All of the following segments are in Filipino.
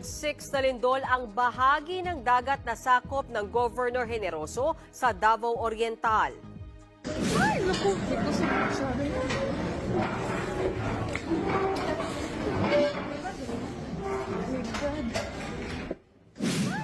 6 na lindol ang bahagi ng dagat na sakop ng Governor Generoso sa Davao Oriental. Ay, naku, ito si sabi niya.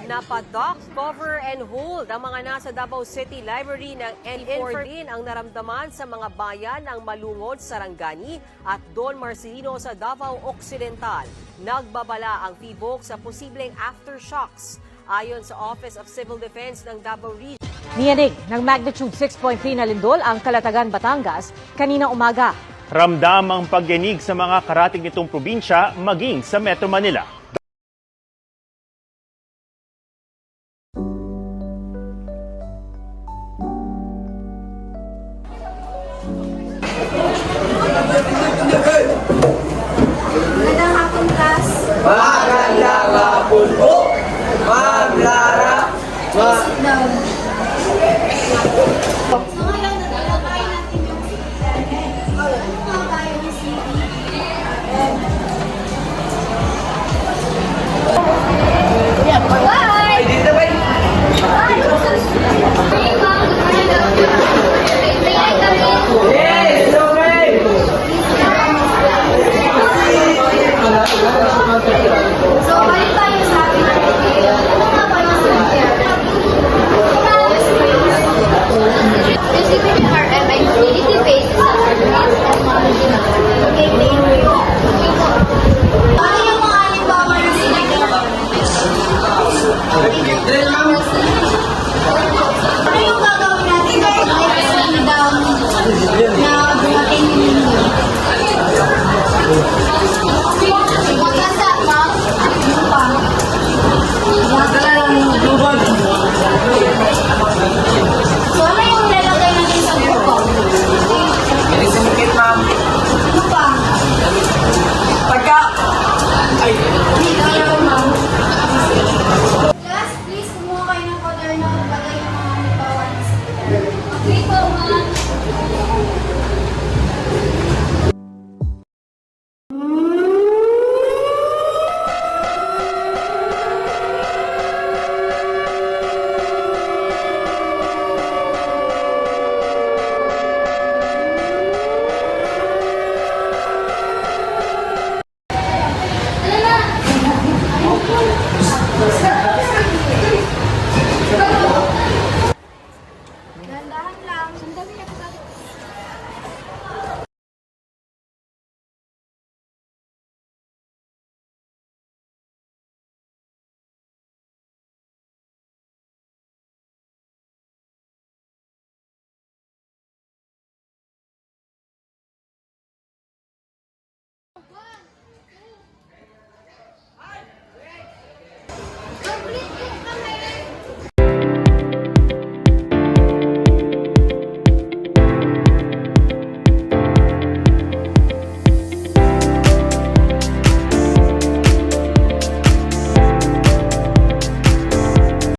Napadock, cover and hold ang mga nasa Davao City Library ng N4 din ang naramdaman sa mga bayan ng Malungod, Sarangani at Don Marcelino sa Davao Occidental. Nagbabala ang PHIVOLC sa posibleng aftershocks. Ayon sa Office of Civil Defense ng Davao Region. Niyanig ng magnitude 6.3 na lindol ang Calatagan, Batangas kanina umaga. Ramdam ang pagyanig sa mga karating nitong probinsya maging sa Metro Manila. Magandang hapon, class. Magandang hapon po, Ma'am Lara. Sit down. So ngayon, natalakayin natin yung ano nga ba yung city? Bye! Ay, dito ba? Yes, okay. So, balik tayo sa ating article. Ano nga ba yung city? Yung CPRM ay community-based service. Okay, thank you. Ano yung mga halimbawa ng city? Ano yung gagawin natin kapag may city down na dumating yung mundo? Maganda, ma'am. Ano pa? Maganda lang yung lubag. So, ano yung lalagay natin sa grupo? Pinisingkit, ma'am. Ano pa? Pagka... Ay, Dito yan, ma'am. Class, please, kumuha kayo ng kwaderno at bagay yung mga halimbawa ng city. Okay po, ma'am.